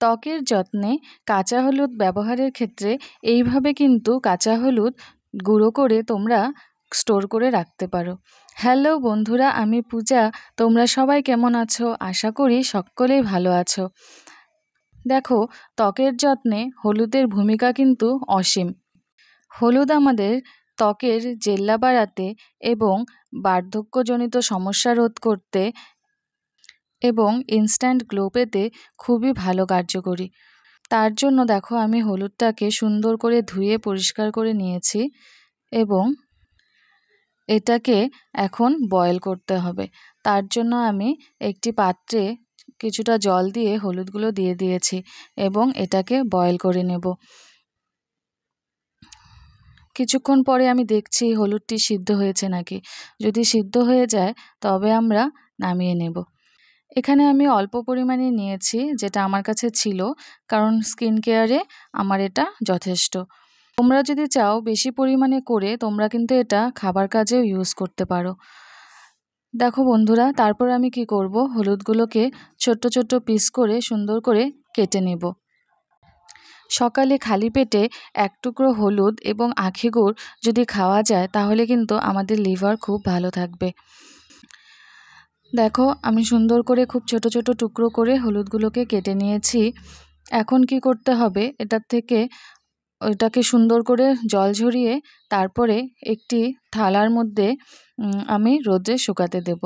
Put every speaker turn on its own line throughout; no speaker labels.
ত্বকের যত্নে কাঁচা হলুদ ব্যবহারের ক্ষেত্রে এইভাবে কিন্তু কাঁচা হলুদ গুঁড়ো করে তোমরা স্টোর করে রাখতে পারো। হ্যালো বন্ধুরা, আমি পূজা। তোমরা সবাই কেমন আছো? আশা করি সকলেই ভালো আছো। দেখো, ত্বকের যত্নে হলুদের ভূমিকা কিন্তু অসীম। হলুদ আমাদের ত্বকের জেল্লা বাড়াতে এবং বার্ধক্যজনিত সমস্যা রোধ করতে এবং ইনস্ট্যান্ট গ্লো পেতে খুবই ভালো কার্যকরী। তার জন্য দেখো, আমি হলুদটাকে সুন্দর করে ধুয়ে পরিষ্কার করে নিয়েছি এবং এটাকে এখন বয়েল করতে হবে। তার জন্য আমি একটি পাত্রে কিছুটা জল দিয়ে হলুদগুলো দিয়ে দিয়েছি এবং এটাকে বয়েল করে নেব। কিছুক্ষণ পরে আমি দেখছি হলুদটি সিদ্ধ হয়েছে নাকি। যদি সিদ্ধ হয়ে যায় তবে আমরা নামিয়ে নেব। এখানে আমি অল্প পরিমাণে নিয়েছি, যেটা আমার কাছে ছিল, কারণ স্কিন কেয়ারে আমার এটা যথেষ্ট। তোমরা যদি চাও বেশি পরিমাণে করে তোমরা কিন্তু এটা খাবার কাজেও ইউজ করতে পারো। দেখো বন্ধুরা, তারপর আমি কি করব, হলুদগুলোকে ছোট্ট ছোট্ট পিস করে সুন্দর করে কেটে নেব। সকালে খালি পেটে এক টুকরো হলুদ এবং আখি গুড় যদি খাওয়া যায় তাহলে কিন্তু আমাদের লিভার খুব ভালো থাকবে। দেখো, আমি সুন্দর করে খুব ছোট ছোট টুকরো করে হলুদগুলোকে কেটে নিয়েছি। এখন কি করতে হবে, এটাকে সুন্দর করে জল ঝরিয়ে তারপরে একটি থালার মধ্যে আমি রোদে শুকাতে দেব।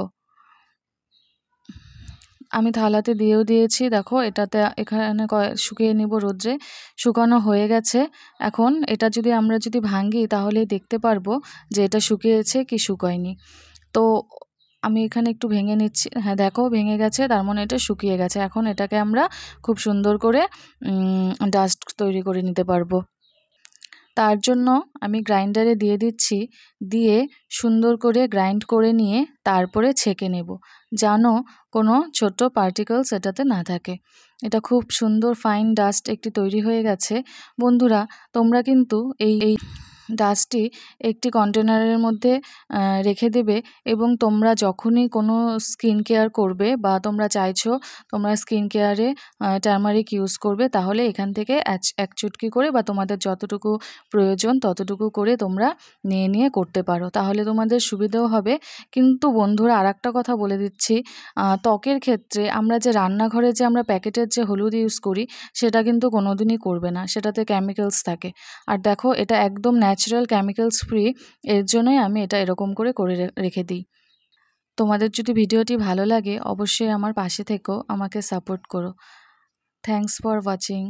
আমি থালাতে দিয়েও দিয়েছি। দেখো, এখানে শুকিয়ে নিব রোদ্রে। শুকানো হয়ে গেছে। এখন এটা আমরা যদি ভাঙি তাহলে দেখতে পারবো যে এটা শুকিয়েছে কি শুকায়নি। তো আমি এখানে একটু ভেঙে নিচ্ছি। হ্যাঁ দেখো, ভেঙে গেছে, তার মানে এটা শুকিয়ে গেছে। এখন এটাকে আমরা খুব সুন্দর করে ডাস্ট তৈরি করে নিতে পারবো। তার জন্য আমি গ্রাইন্ডারে দিয়ে দিচ্ছি, দিয়ে সুন্দর করে গ্রাইন্ড করে নিয়ে তারপরে ছেঁকে নেব, যেন কোনো ছোট পার্টিকেলস এটাতে না থাকে। এটা খুব সুন্দর ফাইন ডাস্ট একটি তৈরি হয়ে গেছে। বন্ধুরা, তোমরা কিন্তু এই ডাস্টটি একটি কন্টেনারের মধ্যে রেখে দেবে এবং তোমরা যখনই কোনো স্কিন কেয়ার করবে বা তোমরা চাইছো তোমরা স্কিন কেয়ারে টারমারিক ইউজ করবে, তাহলে এখান থেকে এক চুটকি করে বা তোমাদের যতটুকু প্রয়োজন ততটুকু করে তোমরা নিয়ে করতে পারো, তাহলে তোমাদের সুবিধাও হবে। কিন্তু বন্ধুরা, আরেকটা কথা বলে দিচ্ছি, ত্বকের ক্ষেত্রে আমরা যে রান্নাঘরে যে আমরা প্যাকেটের যে হলুদ ইউজ করি সেটা কিন্তু কোনোদিনই করবে না, সেটাতে কেমিক্যালস থাকে। আর দেখো, এটা একদম ন্যাচারাল কেমিক্যালস ফ্রি, এর জন্যই আমি এটা এরকম করে রেখে দিই। তোমাদের যদি ভিডিওটি ভালো লাগে অবশ্যই আমার পাশে থেকো, আমাকে সাপোর্ট করো। Thanks for watching.